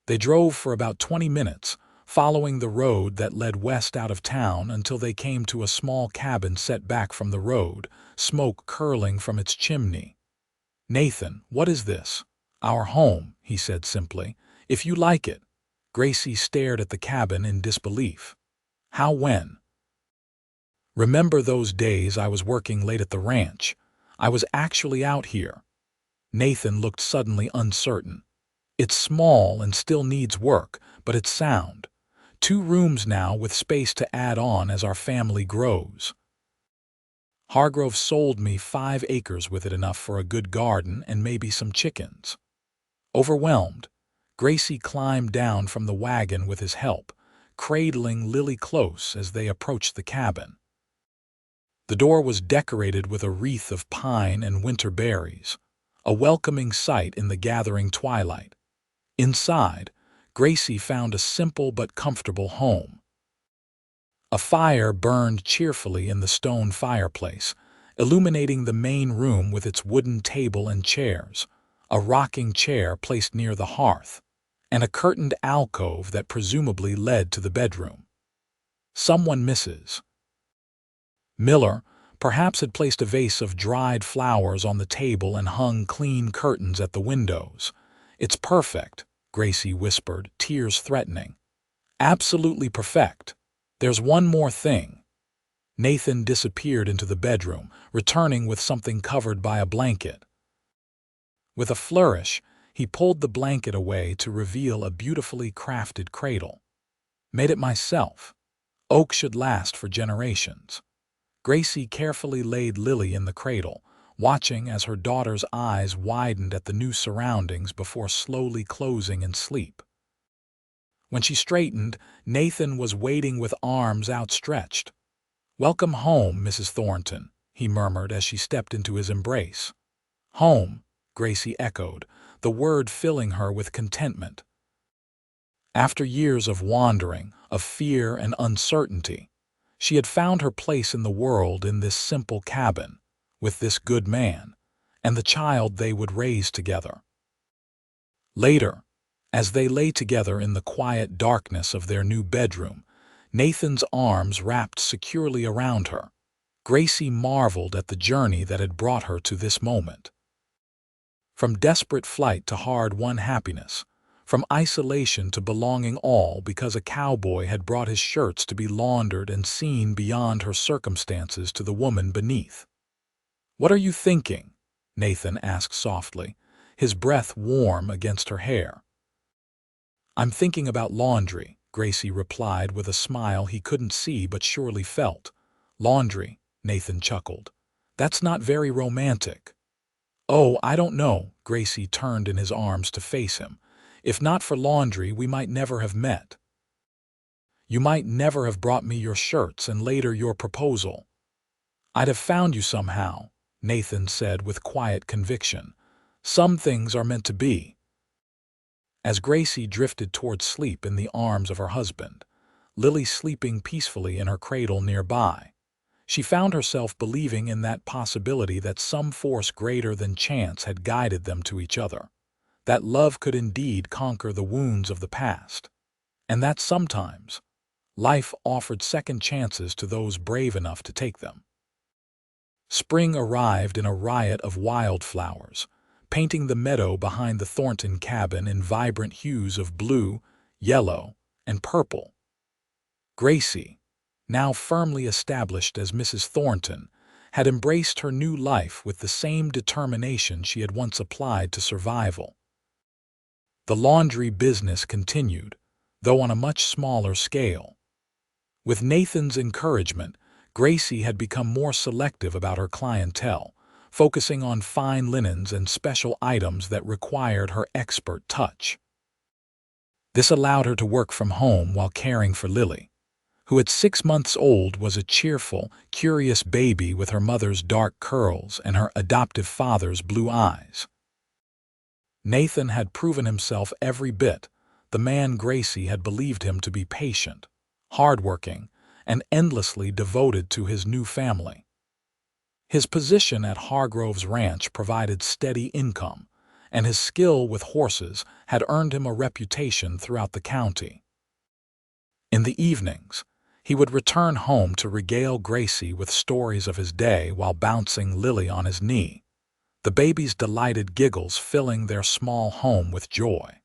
They drove for about 20 minutes, following the road that led west out of town until they came to a small cabin set back from the road, smoke curling from its chimney. "Nathan, what is this?" "Our home," he said simply. "If you like it." Gracie stared at the cabin in disbelief. "How when?" "Remember those days I was working late at the ranch? I was actually out here." Nathan looked suddenly uncertain. "It's small and still needs work, but it's sound. 2 rooms now with space to add on as our family grows. Hargrove sold me 5 acres with it, enough for a good garden and maybe some chickens." Overwhelmed, Gracie climbed down from the wagon with his help, cradling Lily close as they approached the cabin. The door was decorated with a wreath of pine and winter berries, a welcoming sight in the gathering twilight. Inside, Gracie found a simple but comfortable home. A fire burned cheerfully in the stone fireplace, illuminating the main room with its wooden table and chairs, a rocking chair placed near the hearth, and a curtained alcove that presumably led to the bedroom. Someone, Mrs. Miller, perhaps, had placed a vase of dried flowers on the table and hung clean curtains at the windows. "It's perfect," Gracie whispered, tears threatening. "Absolutely perfect. There's one more thing." Nathan disappeared into the bedroom, returning with something covered by a blanket. With a flourish, He pulled the blanket away to reveal a beautifully crafted cradle. Made it myself. Oak should last for generations. Gracie carefully laid Lily in the cradle, watching as her daughter's eyes widened at the new surroundings before slowly closing in sleep. When she straightened, Nathan was waiting with arms outstretched. "Welcome home, Mrs. Thornton," he murmured as she stepped into his embrace. "Home," Gracie echoed, the word filling her with contentment. After years of wandering, of fear and uncertainty, she had found her place in the world in this simple cabin, with this good man, and the child they would raise together. Later, as they lay together in the quiet darkness of their new bedroom, Nathan's arms wrapped securely around her, Gracie marveled at the journey that had brought her to this moment. From desperate flight to hard-won happiness, from isolation to belonging, all because a cowboy had brought his shirts to be laundered and seen beyond her circumstances to the woman beneath. "What are you thinking?" Nathan asked softly, his breath warm against her hair. "I'm thinking about laundry," Gracie replied with a smile he couldn't see but surely felt. "Laundry," Nathan chuckled. "That's not very romantic." "Oh, I don't know," Gracie turned in his arms to face him. "If not for laundry, we might never have met. You might never have brought me your shirts and later your proposal. I'd have found you somehow," Nathan said with quiet conviction. "Some things are meant to be." As Gracie drifted toward sleep in the arms of her husband, Lily sleeping peacefully in her cradle nearby, she found herself believing in that possibility that some force greater than chance had guided them to each other, that love could indeed conquer the wounds of the past, and that sometimes life offered second chances to those brave enough to take them. Spring arrived in a riot of wildflowers, painting the meadow behind the Thornton cabin in vibrant hues of blue, yellow, and purple. Gracie, now firmly established as Mrs. Thornton, had embraced her new life with the same determination she had once applied to survival. The laundry business continued, though on a much smaller scale. With Nathan's encouragement, Gracie had become more selective about her clientele, focusing on fine linens and special items that required her expert touch. This allowed her to work from home while caring for Lily, who at 6 months old was a cheerful, curious baby with her mother's dark curls and her adoptive father's blue eyes. Nathan had proven himself every bit the man Gracie had believed him to be: patient, hardworking, and endlessly devoted to his new family. His position at Hargrove's ranch provided steady income, and his skill with horses had earned him a reputation throughout the county. In the evenings, he would return home to regale Gracie with stories of his day while bouncing Lily on his knee, the baby's delighted giggles filling their small home with joy.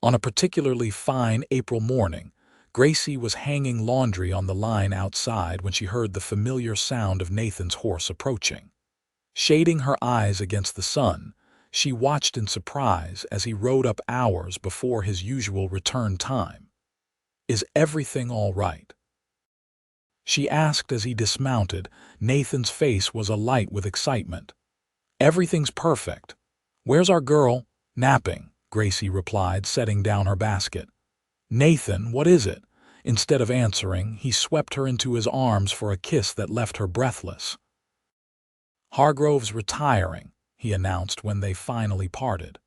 On a particularly fine April morning, Gracie was hanging laundry on the line outside when she heard the familiar sound of Nathan's horse approaching. Shading her eyes against the sun, she watched in surprise as he rode up hours before his usual return time. "Is everything all right?" she asked as he dismounted. Nathan's face was alight with excitement. "Everything's perfect. Where's our girl?" "Napping," Gracie replied, setting down her basket. "Nathan, what is it?" Instead of answering, he swept her into his arms for a kiss that left her breathless. "Hargrove's retiring," he announced when they finally parted.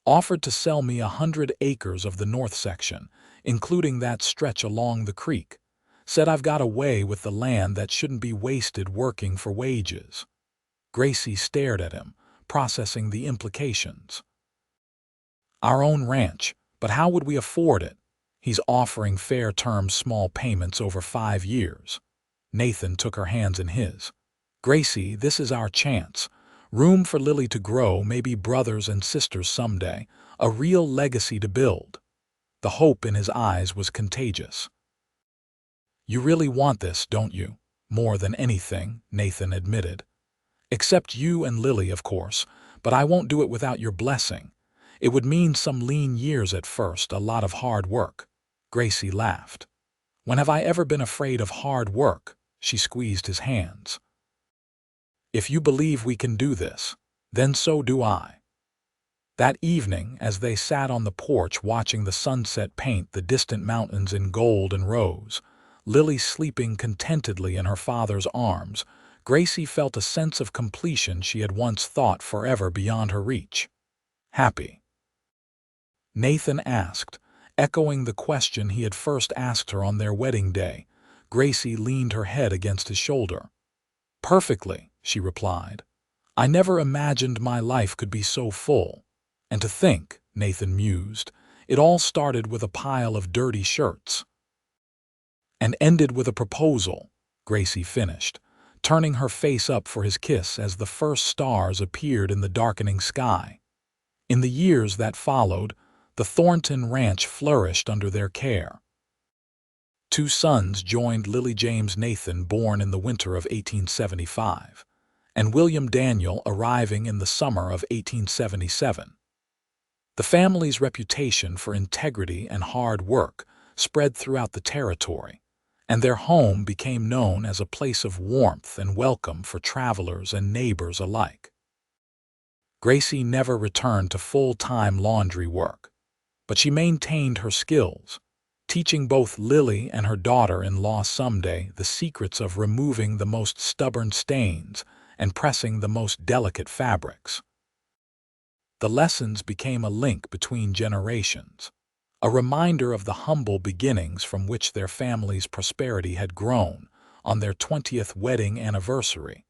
"Offered to sell me 100 acres of the north section, including that stretch along the creek. Said I've got a way with the land that shouldn't be wasted working for wages." Gracie stared at him, processing the implications. "Our own ranch, but how would we afford it? He's offering fair terms, small payments over 5 years. Nathan took her hands in his. "Gracie, this is our chance. Room for Lily to grow, maybe brothers and sisters someday, a real legacy to build." The hope in his eyes was contagious. "You really want this, don't you?" "More than anything," Nathan admitted. "Except you and Lily, of course, But I won't do it without your blessing. It would mean some lean years at first, a lot of hard work." Gracie laughed. "When have I ever been afraid of hard work?" She squeezed his hands. "If you believe we can do this, then so do I." That evening, as they sat on the porch watching the sunset paint the distant mountains in gold and rose, Lily sleeping contentedly in her father's arms, Gracie felt a sense of completion she had once thought forever beyond her reach. "Happy?" Nathan asked, echoing the question he had first asked her on their wedding day. Gracie leaned her head against his shoulder. "Perfectly," she replied. "I never imagined my life could be so full. And to think," Nathan mused, "it all started with a pile of dirty shirts." "And ended with a proposal," Gracie finished, turning her face up for his kiss as the first stars appeared in the darkening sky. In the years that followed, the Thornton ranch flourished under their care. 2 sons joined Lily James Nathan, born in the winter of 1875, and William Daniel, arriving in the summer of 1877. The family's reputation for integrity and hard work spread throughout the territory, and their home became known as a place of warmth and welcome for travelers and neighbors alike. Gracie never returned to full-time laundry work, but she maintained her skills, teaching both Lily and her daughter-in-law someday the secrets of removing the most stubborn stains and pressing the most delicate fabrics. The lessons became a link between generations, a reminder of the humble beginnings from which their family's prosperity had grown. On their 20th wedding anniversary,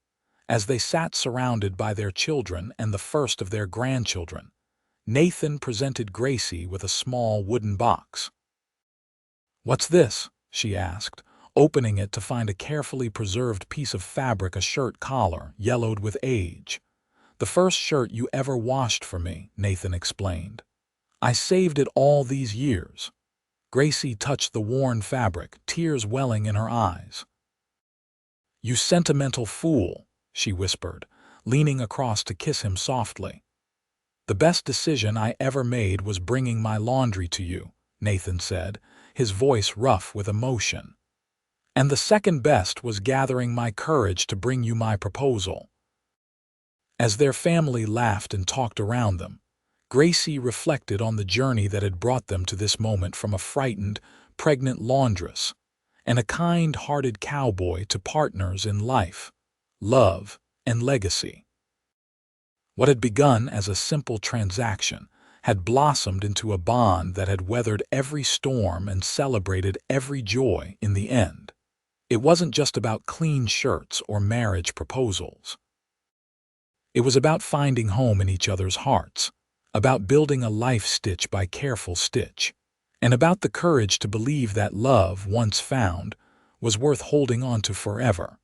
as they sat surrounded by their children and the first of their grandchildren, Nathan presented Gracie with a small wooden box. "What's this?" she asked, opening it to find a carefully preserved piece of fabric, a shirt collar, yellowed with age. "The first shirt you ever washed for me," Nathan explained. "I saved it all these years." Gracie touched the worn fabric, tears welling in her eyes. "You sentimental fool," she whispered, leaning across to kiss him softly. "The best decision I ever made was bringing my laundry to you," Nathan said, his voice rough with emotion. "And the second best was gathering my courage to bring you my proposal." As their family laughed and talked around them, Gracie reflected on the journey that had brought them to this moment, from a frightened, pregnant laundress and a kind-hearted cowboy to partners in life, love, and legacy. What had begun as a simple transaction had blossomed into a bond that had weathered every storm and celebrated every joy in the end. It wasn't just about clean shirts or marriage proposals. It was about finding home in each other's hearts, about building a life stitch by careful stitch, and about the courage to believe that love, once found, was worth holding on to forever.